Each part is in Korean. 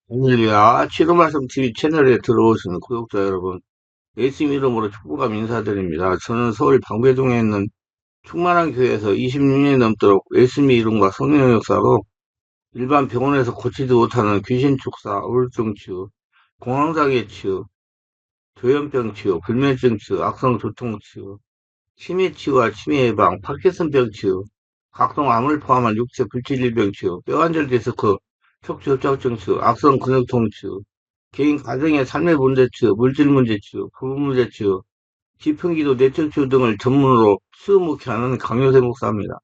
오늘이야 치료말씀 TV 채널에 들어오신 구독자 여러분, 예수님 이름으로 축복감 인사드립니다. 저는 서울 방배동에 있는 충만한 교회에서 26년이 넘도록 예수님 이름과 성령의 역사로 일반 병원에서 고치지 못하는 귀신 축사, 우울증 치유, 공황장애 치유, 조현병 치유, 불면증 치유, 악성 두통 치유, 치매 치유와 치매 예방, 파킨슨병 치유, 각종 암을 포함한 육체 불치질병 치유, 뼈관절 디스크, 척추 협착증 치유, 악성 근육통 치유, 개인 가정의 삶의 문제 치유, 물질 문제 치유, 부부 문제 치유, 지평기도 내적 치유 등을 전문으로 치유 목회하는 강요세 목사입니다.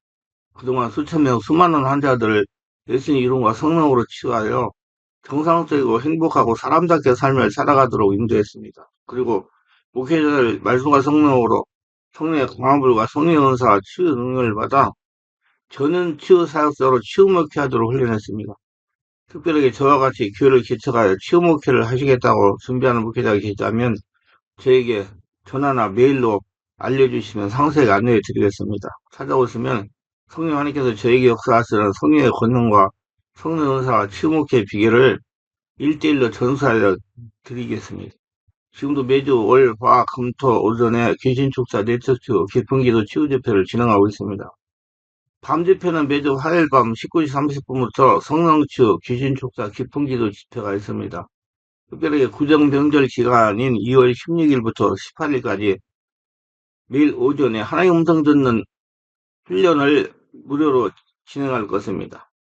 그동안 수천 명, 수많은 환자들을 예수님 이름과 성령으로 치유하여 정상적이고 행복하고 사람답게 삶을 살아가도록 인도했습니다. 그리고 목회자들 말씀과 성령으로 성령의 강한 불과 성령의 은사와 치유 능력을 받아 전은 치유 사역자로 치유 목회하도록 훈련했습니다. 특별하게 저와 같이 교회를 개척하여 치유 목회를 하시겠다고 준비하는 목회자가 계시다면 저에게 전화나 메일로 알려주시면 상세하게 안내해 드리겠습니다. 찾아오시면 성령 하나님께서 저에게 역사하시는 성령의 권능과 성령 은사와 치유 목회의 비결을 1대1로 전수하여 드리겠습니다. 지금도 매주 월, 화, 금, 토 오전에 귀신축사 네트워크 깊은기도 치유집회를 진행하고 있습니다. 밤 집회는 매주 화요일 밤 19시 30분부터 성령치유 귀신축사 깊은기도 집회가 있습니다. 특별하게 구정명절 기간인 2월 16일부터 18일까지 매일 오전에 하나님 음성 듣는 훈련을 무료로 진행할 것입니다.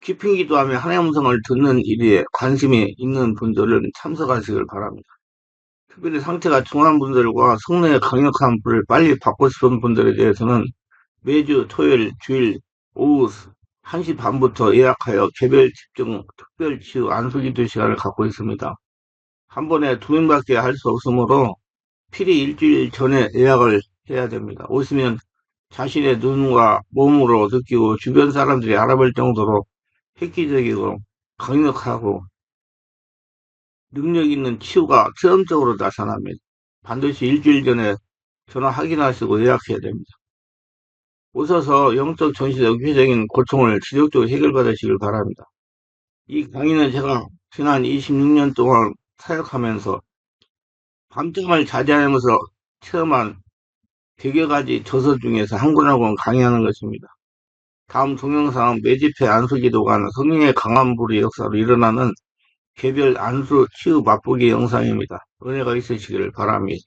깊은 기도하며 하나님 음성을 듣는 일에 관심이 있는 분들은 참석하시길 바랍니다. 특별히 상태가 중한 분들과 성령의 강력한 불을 빨리 받고 싶은 분들에 대해서는 매주 토요일, 주일 오후 1시 반부터 예약하여 개별 집중 특별 치유 안수기도 시간을 갖고 있습니다. 한 번에 2명밖에 할 수 없으므로 필히 일주일 전에 예약을 해야 됩니다. 오시면 자신의 눈과 몸으로 느끼고 주변 사람들이 알아볼 정도로 획기적이고 강력하고 능력 있는 치유가 체험적으로 나타납니다. 반드시 일주일 전에 전화 확인하시고 예약해야 됩니다. 오셔서 영적, 정신적, 육체적인 고통을 지속적으로 해결받으시길 바랍니다. 이 강의는 제가 지난 26년 동안 사역하면서 밤잠을 자제하면서 체험한 100여 가지 저서 중에서 한 권 한 권 강의하는 것입니다. 다음 동영상은 매집회 안수기도관 성령의 강한 불의 역사로 일어나는 개별 안수 치유 맛보기 영상입니다. 은혜가 있으시기를 바랍니다.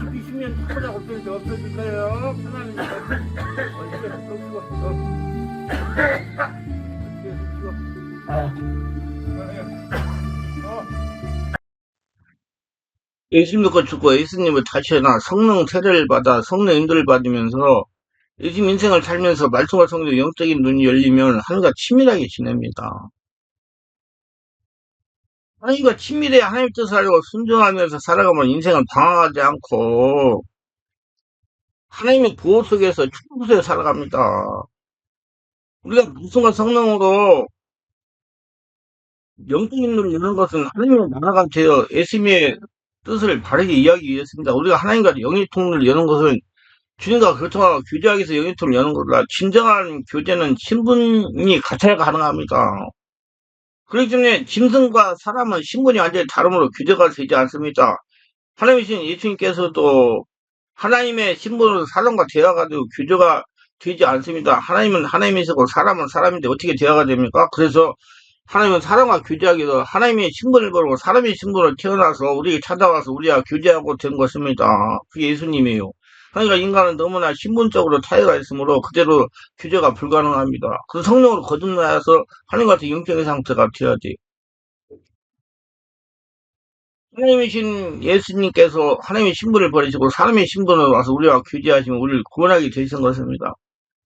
깊이 쉬면 탁하자고 없어질까요? 편안히 예수님 믿고 죽고 예수님을 다시나 성령 세례를 받아 성령 인도를 받으면서 예수님 인생을 살면서 말씀과 성령 영적인 눈이 열리면 하나님과 친밀하게 지냅니다. 하나님과 친밀해 하나님 뜻을 알고 순종하면서 살아가면 인생은 방황하지 않고 하나님의 보호 속에서 축복 속에 살아갑니다. 우리가 말씀과 성령으로 영적인 눈을 여는 것은 하나님의 나라가 되어 예수님의 뜻을 바르게 이해하기 위해서입니다. 우리가 하나님과 영의 통로를 여는 것은 주님과 교통하고 교제하기 위해서 영의 통로를 여는 것보다 진정한 교제는 신분이 같아야 가능합니다. 그렇기 때문에 짐승과 사람은 신분이 완전히 다름으로 교제가 되지 않습니다. 하나님이신 예수님께서도 하나님의 신분으로 사람과 대화가 되고 교제가 되지 않습니다. 하나님은 하나님이시고 사람은 사람인데 어떻게 대화가 됩니까? 그래서 하나님은 사람과 교제하기 위해서 하나님의 신분을 걸고 사람의 신분으로 태어나서 우리에게 찾아와서 우리와 교제하고 된 것입니다. 그게 예수님이에요. 그러니까 인간은 너무나 신분적으로 차이가 있으므로 그대로 교제가 불가능합니다. 그 성령으로 거듭나서 하나님과 같은 영적인 상태가 되어야 돼요. 하나님이신 예수님께서 하나님의 신분을 버리시고 사람의 신분으로 와서 우리와 교제하시면 우리를 구원하게 되신 것입니다.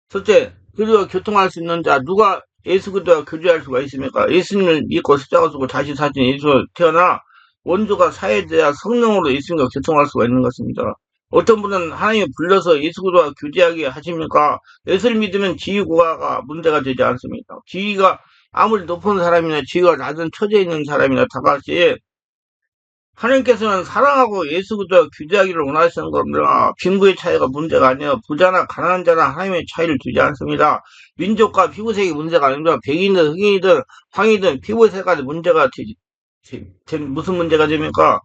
첫째, 그리스도와 교통할 수 있는 자, 누가 예수 그리스도와 교제할 수가 있습니까? 예수님을 믿고 십자가 지고 다시 사신 예수로 태어나 원조가 사회돼야 성령으로 예수님과 교통할 수가 있는 것입니다. 어떤 분은 하나님이 불러서 예수 그리스도와 교제하게 하십니까? 예수를 믿으면 지위고하가 문제가 되지 않습니다. 지위가 아무리 높은 사람이나 지위가 낮은 처지에 있는 사람이나 다 같이 하나님께서는 사랑하고 예수 그리스도와 교제하기를 원하시는 겁니다. 빈부의 차이가 문제가 아니에요. 부자나 가난한 자나 하나님의 차이를 두지 않습니다. 민족과 피부색이 문제가 아닙니다. 백인이든 흑인이든 황이든 피부색까지 문제가 무슨 문제가 됩니까?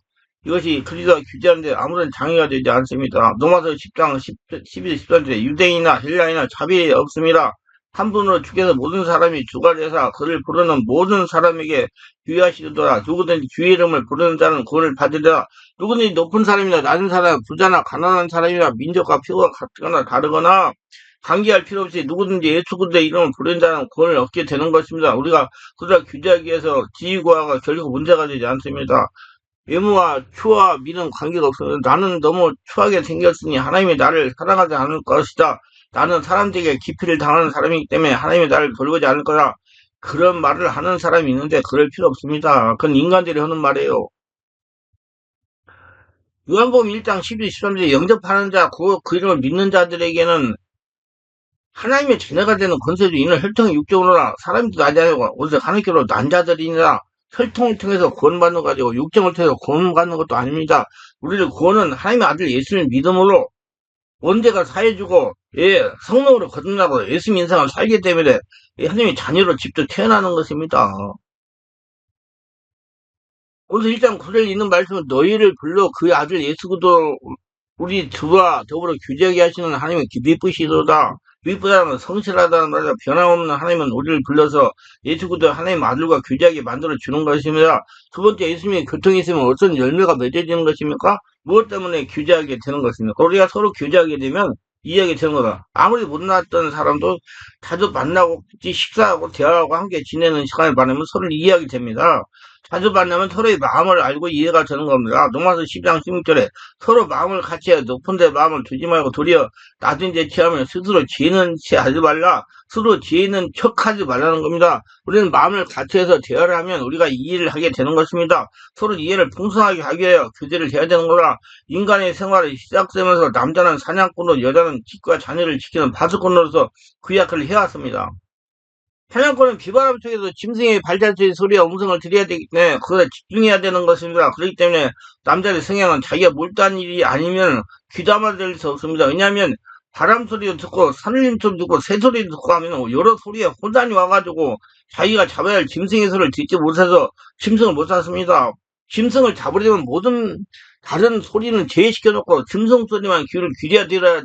이것이 그리스도와 규제하는데 아무런 장애가 되지 않습니다. 로마서 10장 12, 13절에 유대인이나 헬라인이나 차별이 없습니다. 한 분으로 주께서 모든 사람이 주가 되사 그를 부르는 모든 사람에게 주의하시더라. 누구든지 주의 이름을 부르는 자는 구원을 받으리라. 누구든지 높은 사람이나 낮은 사람, 부자나 가난한 사람이나 민족과 피부가 같거나 다르거나 관계할 필요 없이 누구든지 예수 그리스도의 이름을 부르는 자는 구원을 얻게 되는 것입니다. 우리가 그들을 규제하기 위해서 지위고하가 결국 문제가 되지 않습니다. 외모와 추와 미는 관계가 없어요. 나는 너무 추하게 생겼으니 하나님이 나를 사랑하지 않을 것이다. 나는 사람들에게 기피를 당하는 사람이기 때문에 하나님이 나를 돌보지 않을 거다. 그런 말을 하는 사람이 있는데 그럴 필요 없습니다. 그건 인간들이 하는 말이에요. 요한복음 1장 12, 13절에 영접하는 자, 그 이름을 믿는 자들에게는 하나님의 자녀가 되는 권세도 이는 혈통의 육정으로나 사람도 나지 않고 오직 하나님께로 난 자들이니라. 혈통을 통해서 구원받는 거 가지고 육정을 통해서 구원받는 것도 아닙니다. 우리를 구원은 하나님의 아들 예수를 믿음으로 원죄가 사해주고 성령으로 거듭나고 예수님 인생을 살기 때문에 하나님의 자녀로 직접 태어나는 것입니다. 오늘 1장 9절에 있는 말씀은 너희를 불러 그의 아들 예수 그리스도 우리 두와 더불어 규제하게 하시는 하나님의 기쁘시도다. 기쁘다는 성실하다는 말이야. 변함없는 하나님은 우리를 불러서 예수 그리스도 하나님 아들과 규제하게 만들어 주는 것입니다. 두 번째, 예수님의 교통이 있으면 어떤 열매가 맺어지는 것입니까? 무엇 때문에 규제하게 되는 것입니까? 우리가 서로 규제하게 되면 이해하게 되는 거다. 아무리 못났던 사람도 자주 만나고 식사하고 대화하고 함께 지내는 시간을 보내면 서로 이해하게 됩니다. 자주 만나면 서로의 마음을 알고 이해가 되는 겁니다. 로마서 10장 16절에 서로 마음을 같이 해 높은 데 마음을 두지 말고 도리어 낮은 데 취하면 스스로 지혜는 취하지 말라. 스스로 지혜 있는 척하지 말라는 겁니다. 우리는 마음을 같이 해서 대화를 하면 우리가 이해를 하게 되는 것입니다. 서로 이해를 풍성하게 하기 위하여 교제를 해야 되는 거라. 인간의 생활이 시작되면서 남자는 사냥꾼으로 여자는 집과 자녀를 지키는 파수꾼으로서 그 역할을 해왔습니다. 사냥꾼은 비바람 속에서 짐승의 발자취 소리와 음성을 들어야 되기 때문에 그것에 집중해야 되는 것입니다. 그렇기 때문에 남자의 성향은 자기가 몰두한 일이 아니면 귀담아 들을 수 없습니다. 왜냐하면 바람 소리도 듣고 산림 소리 듣고 새 소리도 듣고 하면 여러 소리에 혼란이 와가지고 자기가 잡아야 할 짐승의 소리를 듣지 못해서 짐승을 못 잡습니다. 짐승을 잡으려면 모든 다른 소리는 제외시켜놓고 짐승 소리만 귀를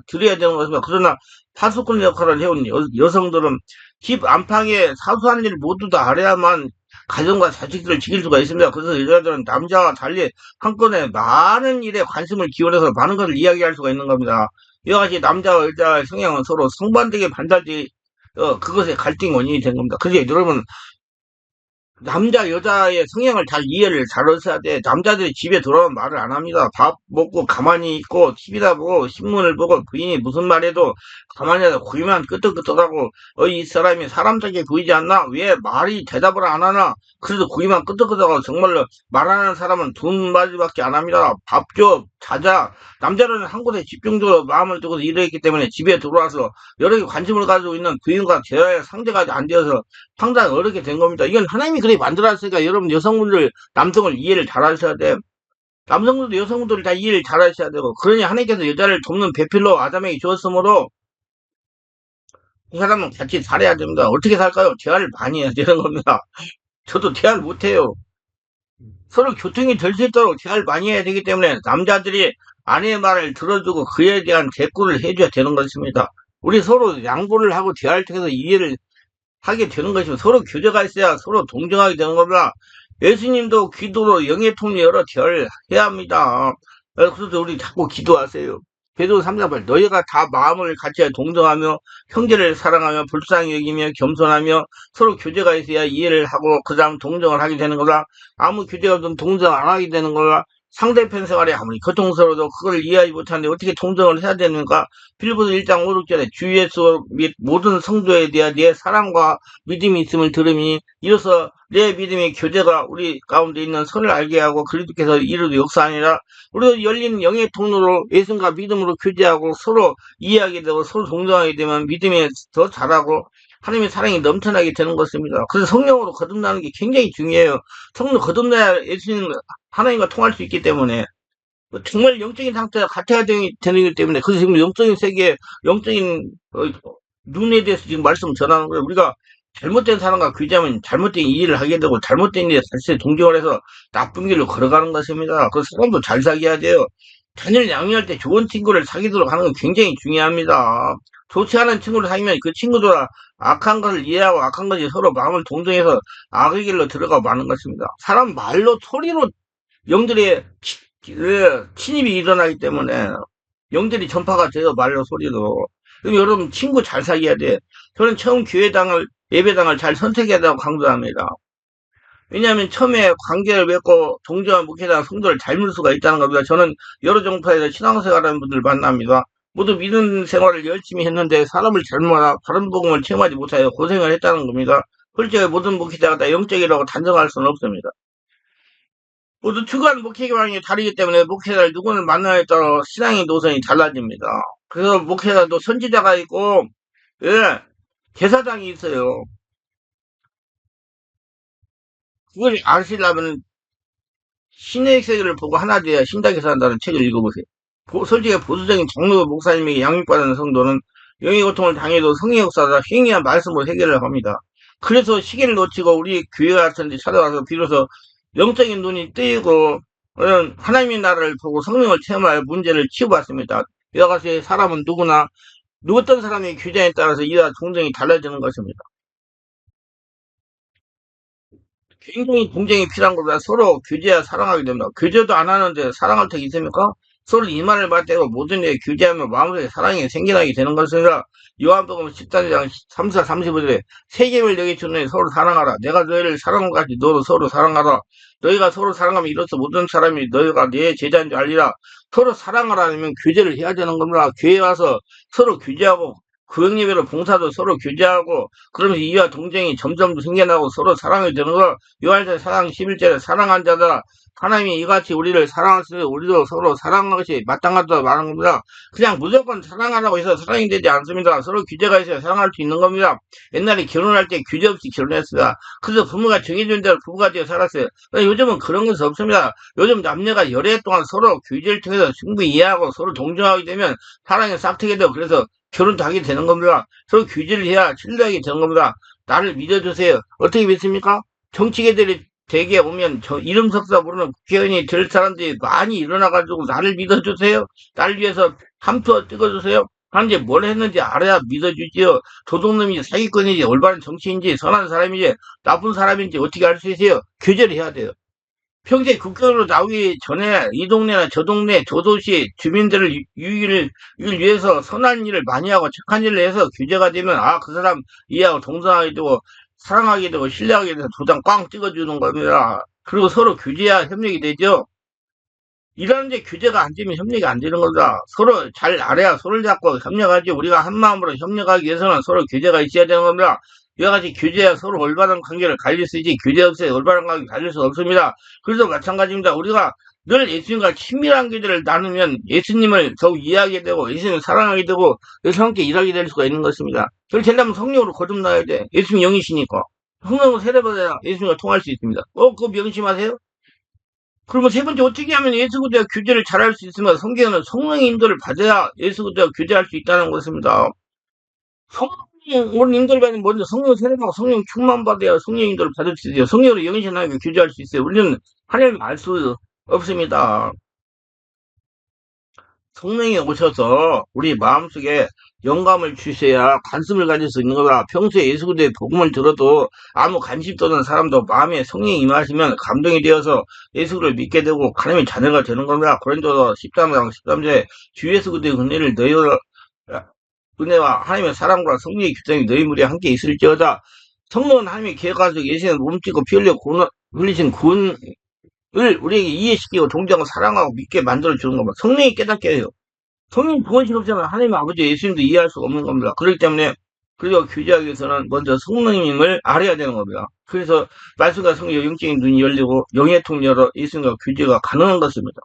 들여야 되는 것입니다. 그러나 파수꾼 역할을 해온 여성들은 집 안팎의 사소한 일 모두 다 알아야만 가정과 자식들을 지킬 수가 있습니다. 그래서 여자들은 남자와 달리 한꺼번에 많은 일에 관심을 기울여서 많은 것을 이야기할 수가 있는 겁니다. 이와 같이 남자와 여자의 성향은 서로 성반대게 반달지 그것의 갈등 원인이 된 겁니다. 그래서 여러분 남자 여자의 성향을 잘 이해를 잘 하셔야 돼. 남자들이 집에 돌아오면 말을 안 합니다. 밥 먹고 가만히 있고 TV나 보고 신문을 보고 부인이 무슨 말해도 가만히 하다 고기만 끄덕끄덕하고 이 사람이 사람답게 보이지 않나? 왜 말이 대답을 안 하나? 그래도 고기만 끄덕끄덕하고 정말로 말하는 사람은 두 마디밖에 안 합니다. 밥 줘, 자자. 남자는 한 곳에 집중적으로 마음을 두고 일했기 때문에 집에 들어와서 여러 개 관심을 가지고 있는 부인과 대화의 상대가 안 되어서 상당히 어렵게 된 겁니다. 이건 하나님이 그렇게 만들었으니까 여러분 여성분들 남성을 이해를 잘 하셔야 돼요. 남성분들도 여성분들을 다 이해를 잘 하셔야 되고 그러니 하나님께서 여자를 돕는 배필로 아담에게 주었으므로 그 사람은 같이 살아야 됩니다. 어떻게 살까요? 대화를 많이 해야 되는 겁니다. 저도 대화를 못해요. 서로 교통이 될 수 있도록 대화를 많이 해야 되기 때문에 남자들이 아내의 말을 들어주고 그에 대한 대꾸를 해줘야 되는 것입니다. 우리 서로 양보를 하고 대화를 통해서 이해를 하게 되는 것이고 서로 교제가 있어야 서로 동정하게 되는 겁니다. 예수님도 기도로 영의 통로 여러 대화를 해야 합니다. 그래서 우리 자꾸 기도하세요. 베드로 3장 8 너희가 다 마음을 같이 동정하며 형제를 사랑하며 불쌍히 여기며 겸손하며 서로 교제가 있어야 이해를 하고 그 다음 동정을 하게 되는 거다. 아무 교제가 없으면 동정 안 하게 되는 거다. 상대편 생활이 아무리 고통스러워도 그걸 이해하지 못하는데 어떻게 동정을 해야 되는가? 빌보서 1장 5, 6절에 주 예수 및 모든 성도에 대한 내 사랑과 믿음이 있음을 들으니 이로써 내 믿음의 교제가 우리 가운데 있는 선을 알게 하고 그리스도께서 이루도 역사하니라. 우리도 열린 영의 통로로 예수님과 믿음으로 교제하고 서로 이해하게 되고 서로 동정하게 되면 믿음이 더 잘하고 하나님의 사랑이 넘쳐나게 되는 것입니다. 그래서 성령으로 거듭나는 게 굉장히 중요해요. 성령 거듭나야 예수님 하나님과 통할 수 있기 때문에 정말 영적인 상태가 같아야 되기 때문에 그래서 지금 영적인 세계, 영적인 눈에 대해서 지금 말씀 전하는 거예요. 우리가 잘못된 사람과 교제하면 잘못된 일을 하게 되고 잘못된 일에 사실 동경을 해서 나쁜 길로 걸어가는 것입니다. 그 사람도 잘 사귀어야 돼요. 자녀를 양육할 때 좋은 친구를 사귀도록 하는 건 굉장히 중요합니다. 좋지 않은 친구를 사귀면 그 친구들과 악한 것을 이해하고 악한 것이 서로 마음을 동정해서 악의 길로 들어가 마는 것입니다. 사람 말로 소리로 영들의 침입이 일어나기 때문에 영들이 전파가 돼요. 말로 소리로. 그럼 여러분 친구 잘 사귀어야 돼. 저는 처음 교회당을 예배당을 잘 선택해야 된다고 강조합니다. 왜냐하면 처음에 관계를 맺고 동정한 목회자 성도를 닮을 수가 있다는 겁니다. 저는 여러 종파에서 신앙생활하는 분들을 만납니다. 모두 믿음 생활을 열심히 했는데 사람을 잘못 바른 복음을 체험하지 못하여 고생을 했다는 겁니다. 솔직히 모든 목회자가 다 영적이라고 단정할 수는 없습니다. 모두 추구하는 목회 방향이 다르기 때문에 목회자를 누구를 만나에 따라 신앙의 노선이 달라집니다. 그래서 목회자도 선지자가 있고, 예, 제사장이 있어요. 그걸 아시려면 신의 세계를 보고 하나 되어야 신탁에서 한다는 책을 읽어보세요. 솔직히 보수적인 장로 목사님에게 양육받는 성도는 영의 고통을 당해도 성의 역사다 행위한 말씀으로 해결을 합니다. 그래서 시기를 놓치고 우리 교회 같은 데 찾아와서 비로소 영적인 눈이 뜨이고 하나님의 나라를 보고 성령을 체험할 문제를 치워봤습니다. 이와 같이 사람은 누구나 어떤 사람의 규제에 따라서 이와 동정이 달라지는 것입니다. 굉장히 공정이 필요한 것보다 서로 규제와 사랑하게 됩니다. 규제도 안 하는데 사랑할 턱 있습니까? 서로 이만을 맞대고 모든 일에 규제하며 마음속에 사랑이 생겨나게 되는 것이라 요한복음 14장 34, 35절에 새 계명을 너희 주는 서로 사랑하라. 내가 너희를 사랑한 것 같이 너도 서로 사랑하라. 너희가 서로 사랑하면 이로써 모든 사람이 너희가 내 제자인 줄 알리라. 서로 사랑하라면 규제를 해야 되는 겁니다. 교회에 와서 서로 규제하고 구역예배로 봉사도 서로 규제하고 그러면서 이와 동정이 점점 생겨나고 서로 사랑이 되는 거 요한서 사랑 11절에 사랑한 자다 하나님이 이같이 우리를 사랑하시니 우리도 서로 사랑하는 것이 마땅하다고 말하는 겁니다. 그냥 무조건 사랑하라고 해서 사랑이 되지 않습니다. 서로 규제가 있어야 사랑할 수 있는 겁니다. 옛날에 결혼할 때 규제 없이 결혼했습니다. 그래서 부모가 정해준 대로 부부가 되어 살았어요. 요즘은 그런 것이 없습니다. 요즘 남녀가 열애 동안 서로 규제를 통해서 충분히 이해하고 서로 동정하게 되면 사랑이 싹트게 되고 그래서 결혼도 하게 되는 겁니다. 서로 규제를 해야 신뢰하게 되는 겁니다. 나를 믿어주세요. 어떻게 믿습니까? 정치계들이 대개 오면 저 이름 석사 모르는 국회의원이 될 사람들이 많이 일어나가지고 나를 믿어주세요. 나를 위해서 함투어 찍어주세요. 한제 뭘 했는지 알아야 믿어주지요. 도둑놈인지 사기꾼인지 올바른 정치인지 선한 사람인지 나쁜 사람인지 어떻게 알 수 있어요? 규제를 해야 돼요. 평소에 국회의원으로 나오기 전에 이 동네나 저 동네, 저 도시 주민들을 유익을 위해서 선한 일을 많이 하고 착한 일을 해서 규제가 되면 아, 그 사람 이해하고 동정하게 되고 사랑하게 되고 신뢰하게 돼서 도장 꽝 찍어주는 겁니다. 그리고 서로 규제해야 협력이 되죠. 일하는데 규제가 안 되면 협력이 안 되는 겁니다. 서로 잘 알아야 손을 잡고 협력하지. 우리가 한 마음으로 협력하기 위해서는 서로 규제가 있어야 되는 겁니다. 이와 같이 규제야 서로 올바른 관계를 가질 수 있지 규제 없어요. 올바른 관계 가질 수 없습니다. 그래서 마찬가지입니다. 우리가 늘 예수님과 친밀한 관계를 나누면 예수님을 더욱 이해하게 되고 예수님을 사랑하게 되고 예수님과 함께 일하게 될 수가 있는 것입니다. 그렇게 되려면 성령으로 거듭나야 돼. 예수님 영이시니까. 성령으로 세례받아야 예수님과 통할 수 있습니다. 그거 명심하세요. 그러면 세 번째 어떻게 하면 예수 그리스도의 규제를 잘할 수 있으면 성경은 성령의 인도를 받아야 예수 그리스도가 규제할 수 있다는 것입니다. 성령 인도를 받으면 먼저 성령 세례받고 성령 충만 받아야 성령 인도를 받을 수 있어요. 성령으로 영신하게 규제할 수 있어요. 우리는 하나님을 알 수 없습니다. 성령이 오셔서 우리 마음속에 영감을 주셔야 관심을 가질 수 있는 거다. 평소에 예수 그리스도의 복음을 들어도 아무 관심도 없는 사람도 마음에 성령이 임하시면 감동이 되어서 예수를 믿게 되고 하나님의 자녀가 되는 겁니다. 고린도서 13장 13절에 주 예수 그리스도의 은혜를 너희와 은혜와 하나님의 사랑과 성령의 규정이 너희 무리에 함께 있을지어다. 성령은 하나님의 계획하시고 예수는 몸짓고 피 흘려 흘리신 구원을 우리에게 이해시키고 동정하고 사랑하고 믿게 만들어주는 겁니다. 성령이 깨닫게 해요. 성령 구원식 없으면 하나님 아버지 예수님도 이해할 수가 없는 겁니다. 그렇기 때문에 그리고 규제하기 위해서는 먼저 성령님을 알아야 되는 겁니다. 그래서 말씀과 성령 영적인 눈이 열리고 영의 통 열어 예수님과 규제가 가능한 것입니다.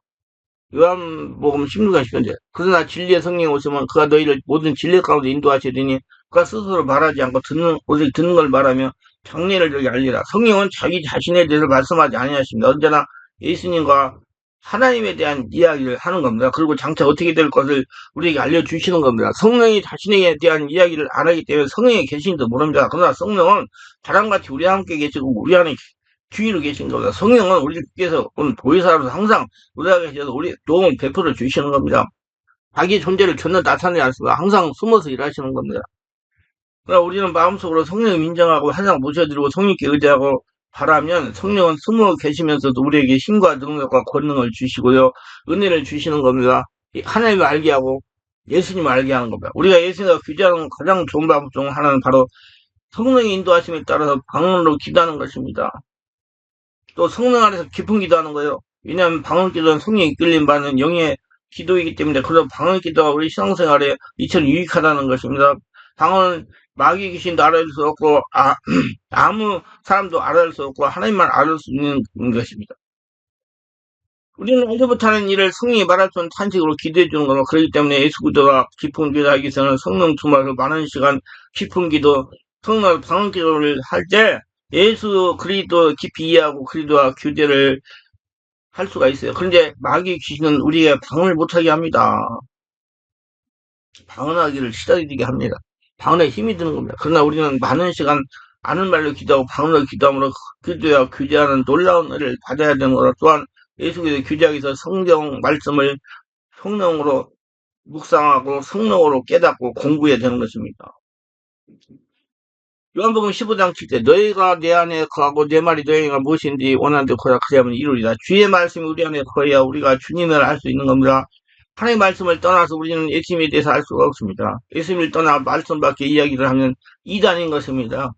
요한복음 16장 10절에 그러나 진리의 성령 오시면 그가 너희를 모든 진리 가운데 인도하시리니 국가 스스로 말하지 않고 오직 듣는 걸 말하며 장래를 저기 알리라. 성령은 자기 자신에 대해서 말씀하지 아니하십니다. 언제나 예수님과 하나님에 대한 이야기를 하는 겁니다. 그리고 장차 어떻게 될 것을 우리에게 알려주시는 겁니다. 성령이 자신에 대한 이야기를 안 하기 때문에 성령이 계신지도 모릅니다. 그러나 성령은 바람같이 우리와 함께 계시고 우리 안에 주위로 계신 겁니다. 성령은 우리께서 온 보혜사로서 항상 우리가 계셔서 우리 도움을 베풀어 주시는 겁니다. 자기 존재를 전혀 나타내지 않습니다. 항상 숨어서 일하시는 겁니다. 그러나 우리는 마음속으로 성령을 인정하고 항상 모셔드리고 성령께 의지하고 바라면 성령은 숨어 계시면서도 우리에게 힘과 능력과 권능을 주시고요. 은혜를 주시는 겁니다. 하나님을 알게 하고 예수님을 알게 하는 겁니다. 우리가 예수님과 규제하는 가장 좋은 방법 중 하나는 바로 성령의 인도하심에 따라서 방언으로 기도하는 것입니다. 또 성령 안에서 깊은 기도하는 거예요. 왜냐하면 방언 기도는 성령이 이끌림 받는 영의 기도이기 때문에 그런 방언 기도가 우리 신앙생활에 이처럼 유익하다는 것입니다. 방언은 마귀 귀신도 알아낼 수 없고 아무 사람도 알아낼 수 없고 하나님만 알아낼 수 있는 것입니다. 우리는 알지 못하는 일을 성령이 말할 수 없는 탄식으로 기도해 주는 거고 그렇기 때문에 예수 그리스도가 깊은 기도하기 위해서는 성령 충만해서 많은 시간 깊은 기도, 성령 방언 기도를 할 때 예수 그리스도 깊이 이해하고 그리스도와 교제를 할 수가 있어요. 그런데 마귀 귀신은 우리의 방언을 못하게 합니다. 방언하기를 시달리게 합니다. 방언에 힘이 드는 겁니다. 그러나 우리는 많은 시간 아는 말로 기도하고 방언으로 기도함으로 그리스도와 교제하는 놀라운 은혜를 받아야 되는 거로 또한 예수 그리스도 교제하기 위해서 성경 말씀을 성령으로 묵상하고 성령으로 깨닫고 공부해야 되는 것입니다. 요한복음 15장 7절 너희가 내 안에 거하고 내 말이 너희가 무엇인지 원하는데 거야 그리하면 이루리라. 주의 말씀이 우리 안에 거해야 우리가 주님을 알 수 있는 겁니다. 하나님의 말씀을 떠나서 우리는 예수님에 대해서 알 수가 없습니다. 예수님을 떠나 말씀밖에 이야기를 하면 이단인 것입니다.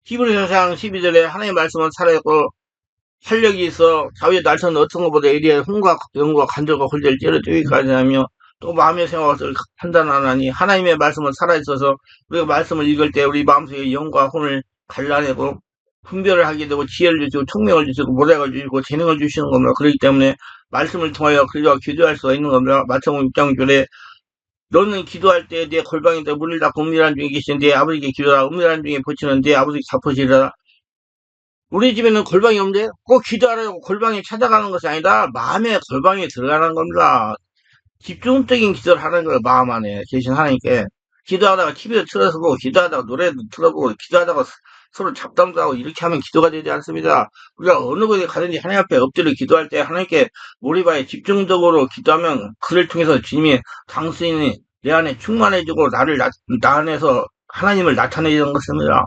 히브리서 4장 12절에 하나님의 말씀은 살아있고 활력이 있어 자위의 날선 어떤 것보다 이리에 혼과 영과 간절과 골절을 찌르기까지 하며 또 마음의 생각을 판단하나니 하나님의 말씀은 살아있어서 우리가 말씀을 읽을 때 우리 마음속에 영과 혼을 갈라내고 분별을 하게 되고 지혜를 주시고 총명을 주시고 모략을 주시고 재능을 주시는 겁니다. 그렇기 때문에 말씀을 통하여 그리스도와 교제할 수가 있는 겁니다. 마태복음 6장 6절에 너는 기도할 때 내 골방에다 문을 닫고 은밀한 중에 계신 내 아버지께 기도하라. 은밀한 중에 보치는 내 아버지께 갚으시리라. 우리 집에는 골방이 없는데 꼭 기도하라고 골방에 찾아가는 것이 아니다. 마음의 골방에 들어가는 겁니다. 집중적인 기도를 하는 거예요. 마음 안에 계신 하나님께. 기도하다가 TV도 틀어서 보고 기도하다가 노래도 틀어보고 기도하다가 서로 잡담도 하고 이렇게 하면 기도가 되지 않습니다. 우리가 어느 곳에 가든지 하나님 앞에 엎드려 기도할 때 하나님께 몰입하여 집중적으로 기도하면 그를 통해서 주님이 당신이 내 안에 충만해지고 나 안에서 하나님을 나타내는 것입니다.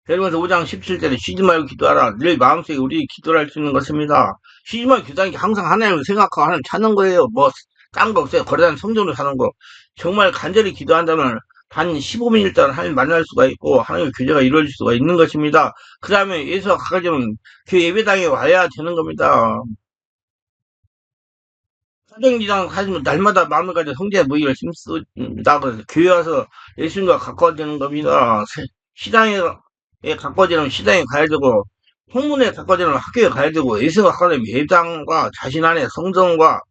베드로전서 5장 17절에 쉬지 말고 기도하라. 늘 마음속에 우리 기도를 할 수 있는 것입니다. 쉬지 말고 기도하는 게 항상 하나님을 생각하고 하나님 찾는 거예요. 뭐 딴 거 없어요. 거대한 성전으로 사는 거. 정말 간절히 기도한다면 단 15분 일단 하나님 만날 수가 있고 하나님의 교제가 이루어질 수가 있는 것입니다. 그 다음에 예수가 가까이면 그 예배당에 와야 되는 겁니다. 사정기장 하시면 날마다 마음을 가져 성제의 모임을 힘쓰다 그래서 교회 와서 예수님과 가까워지는 겁니다. 시장에 가까워지려면 시장에 가야 되고 학문에 가까워지려면 학교에 가야 되고 예수가 가까워지면 예배당과 자신 안에 성전과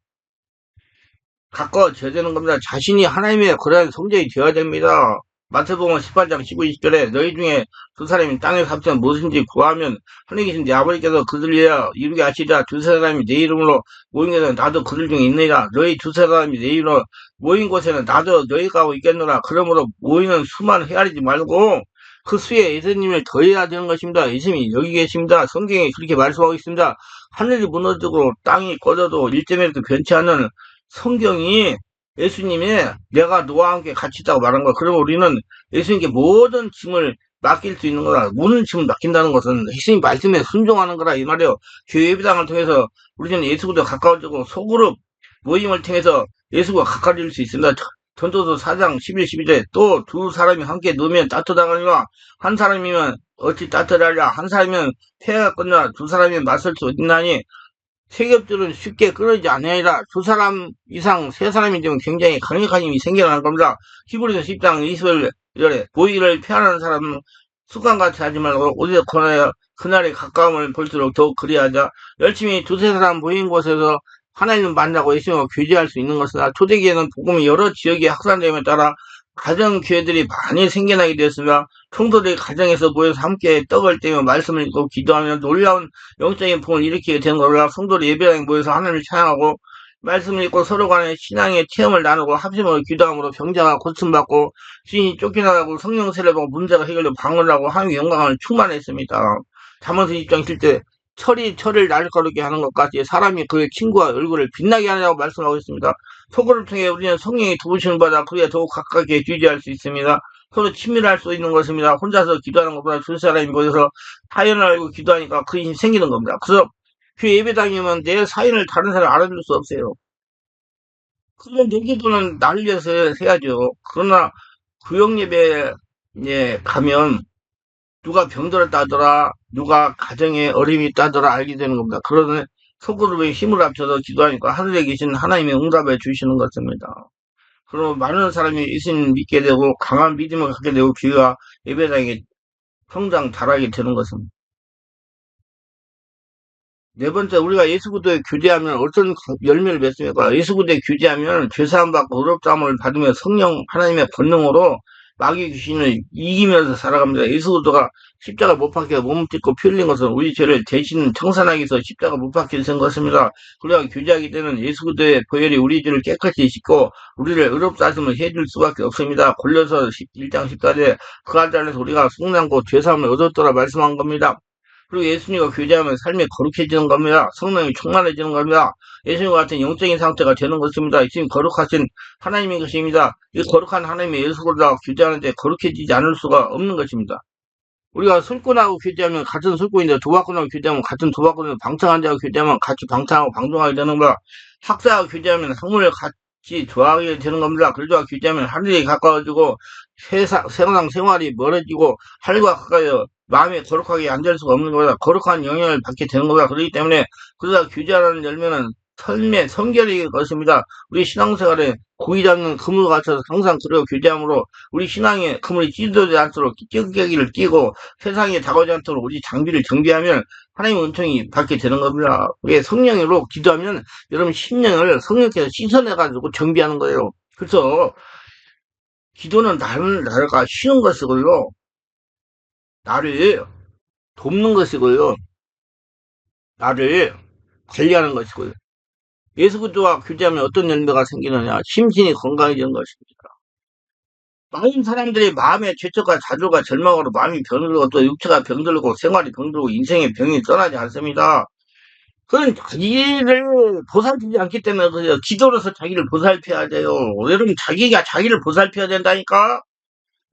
가까워져야 되는 겁니다. 자신이 하나님의 거대한 성전이 되어야 됩니다. 마태복음 18장 19, 20절에 너희 중에 두 사람이 땅에 삽시면 무엇인지 구하면 하늘에 계신 내 아버지께서 그들 위하여 이루게 하시리라. 두세 사람이 내 이름으로 모인 곳에는 나도 그들 중에 있느니라. 너희 두세 사람이 내 이름으로 모인 곳에는 나도 너희가 하고 있겠노라. 그러므로 모이는 수만 헤아리지 말고 그 수에 예수님을 더해야 되는 것입니다. 예수님이 여기 계십니다. 성경에 그렇게 말씀하고 있습니다. 하늘이 무너지고 땅이 꺼져도 1.1도 변치 않는 성경이 예수님이 내가 너와 함께 같이 있다고 말한 거야. 그러면 우리는 예수님께 모든 짐을 맡길 수 있는 거다. 모든 짐을 맡긴다는 것은 예수님 말씀에 순종하는 거라 이 말이에요. 교회 예배당을 통해서 우리는 예수보다 가까워지고 소그룹 모임을 통해서 예수가 가까워질 수 있습니다. 전도서 4장 11, 12절에 또 두 사람이 함께 누우면 따뜻하거니와 한 사람이면 어찌 따뜻하랴. 한 사람이면 폐가 끝나 두 사람이 맞설 수 있나니 세겹들은 쉽게 끊어지지 아니하리라. 두 사람 이상 세 사람이 되면 굉장히 강력한 힘이 생겨나는 겁니다. 히브리서 10장 20절에 보이기를 피하는 사람은 습관같이 하지 말고 오히려 권하여 그날의 가까움을 볼수록 더욱 그리하자. 열심히 두세 사람 모인 곳에서 하나님을 만나고 예수님과 교제할 수 있는 것이나 초대기에는 복음이 여러 지역에 확산됨에 따라 가정 기회들이 많이 생겨나게 되었으며 성도들이 가정에서 모여서 함께 떡을 떼며 말씀을 읽고 기도하며 놀라운 영적인 풍을 일으키게 된 거라. 성도들이 예배당에 모여서 하나님을 찬양하고 말씀을 읽고 서로 간에 신앙의 체험을 나누고 합심으로 기도함으로 병자가 고침받고 주인이 쫓겨나가고 성령 세례받고 문제가 해결되고 방언을 하고 하나님의 영광을 충만했습니다. 잠언서 20장 7절 철이 철을 날카롭게 하는 것 같이 사람이 그의 친구와 얼굴을 빛나게 하느라고 말씀하고 있습니다. 토고를 통해 우리는 성령이 도우시는 바다 그에 더욱 가깝게 귀지할 수 있습니다. 서로 친밀할 수 있는 것입니다. 혼자서 기도하는 것보다 두 사람이 모여서 사연을 알고 기도하니까 그 힘이 생기는 겁니다. 그래서 교회 예배당이면 내 사연을 다른 사람 알아줄 수 없어요. 그러면 내 기도는 나를 위해서 해야죠. 그러나 구역 예배에 가면 누가 병들었다더라, 누가 가정에 어려움이 있다더라 알게 되는 겁니다. 그러면 소그룹의 힘을 합쳐서 기도하니까 하늘에 계신 하나님의 응답해 주시는 것입니다. 그러면 많은 사람이 예수님 믿게 되고 강한 믿음을 갖게 되고 교회와 예배당이 성장 잘하게 되는 것입니다. 네 번째, 우리가 예수구도에 교제하면 어떤 열매를 맺습니까? 예수구도에 교제하면 죄사함 받고 의롭다함을 받으며 성령 하나님의 권능으로 마귀 귀신을 이기면서 살아갑니다. 예수구도가 십자가 못 박혀 몸을 찢고 피 흘린 것은 우리 죄를 대신 청산하기 위해서 십자가 못 박혀 된 것입니다. 우리가 교제하게 되는 예수구도의 보혈이 우리 죄를 깨끗이 씻고 우리를 의롭다 하심을 해줄 수밖에 없습니다. 골로새 1장 14절에 그 안에서 우리가 속량고 죄사함을 얻었더라 말씀한 겁니다. 그리고 예수님과 교제하면 삶이 거룩해지는 겁니다. 성령이 충만해지는 겁니다. 예수님과 같은 영적인 상태가 되는 것입니다. 예수님 거룩하신 하나님인 것입니다. 이 거룩한 하나님의 예수보다 교제하는데 거룩해지지 않을 수가 없는 것입니다. 우리가 술꾼하고 교제하면 같은 술꾼인데 도박꾼하고 교제하면 같은 도박꾼인데 방탕한 자하고 교제하면 같이 방탕하고 방종하게 되는 거야. 학자하고 교제하면 학문을 같이 좋아하게 되는 겁니다. 그들과 교제하면 하늘이 가까워지고 세상 생활이 멀어지고 하늘과 가까워 마음이 거룩하게 앉을 수가 없는 거다. 거룩한 영향을 받게 되는 거다. 그렇기 때문에 그러다 규제하는 열매는 삶의 성결의 것입니다. 우리 신앙생활에 고기 잡는 그물 같아서 항상 그리고 규제함으로 우리 신앙에 그물이 찢어지지 않도록 찌개기를 끼고 세상에 다가오지 않도록 우리 장비를 정비하면 하나님의 은총이 받게 되는 겁니다. 우리 성령으로 기도하면 여러분 심령을 성령께서 씻어내가지고 정비하는 거예요. 그래서 기도는 나가 쉬운 것이고요. 나를 돕는 것이고요. 나를 관리하는 것이고요. 예수 그리스도와 교제하면 어떤 열매가 생기느냐? 심신이 건강해지는 것입니다. 많은 사람들이 마음의 죄책과 좌절과 절망으로 마음이 병들고 또 육체가 병들고 생활이 병들고 인생의 병이 떠나지 않습니다. 그건 자기를 보살피지 않기 때문에 그래요. 기도로서 자기를 보살펴야 돼요. 여러분 자기가 자기를 보살펴야 된다니까?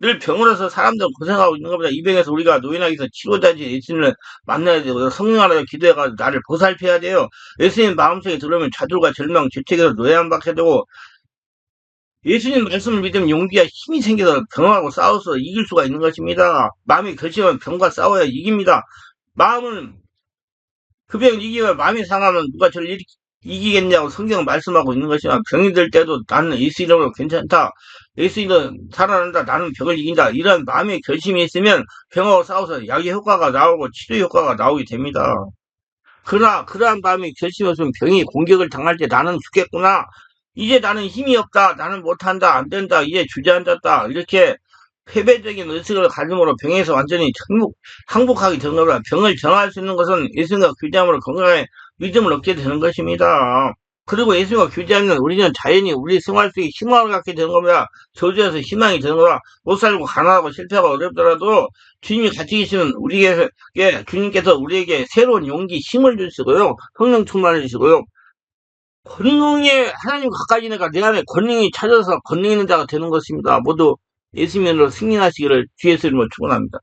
늘 병원에서 사람들 고생하고 있는 겁니다. 이 병에서 우리가 노인하기 위해서 치료자지 예수님을 만나야 되고 성령 하나님 기도해가지고 나를 보살펴야 돼요. 예수님 마음속에 들어오면 좌절과 절망, 죄책에서 노예함 받게 되고 예수님 말씀을 믿으면 용기와 힘이 생겨서 병하고 싸워서 이길 수가 있는 것입니다. 마음이 결심하면 병과 싸워야 이깁니다. 마음은 그 병을 이기면 마음이 상하면 누가 저를 이기겠냐고 성경은 말씀하고 있는 것이지만 병이 들 때도 나는 예수 이름으로 괜찮다. 예수 이름 살아난다. 나는 병을 이긴다. 이런 마음의 결심이 있으면 병하고 싸워서 약의 효과가 나오고 치료 효과가 나오게 됩니다. 그러나 그러한 마음이 결심이 없으면 병이 공격을 당할 때 나는 죽겠구나. 이제 나는 힘이 없다. 나는 못한다. 안 된다. 이제 주저앉았다. 이렇게 패배적인 의식을 가짐으로 병에서 완전히 항복하게 되는 겁니다. 병을 정할 수 있는 것은 예수님과 교제함으로 건강한 믿음을 얻게 되는 것입니다. 그리고 예수님과 교제하면 우리는 자연히 우리 생활 속에 희망을 갖게 되는 겁니다. 저주에서 희망이 되는 거다. 못 살고 가난하고 실패하고 어렵더라도 주님이 같이 계시는 우리에게 주님께서 우리에게 새로운 용기, 힘을 주시고요. 성령 충만해 주시고요. 권능에 하나님 가까이 지내가 내 안에 권능이 찾아서 권능 있는 자가 되는 것입니다. 모두 예수님으로 승리하시기를 주의 이름으로 축원합니다.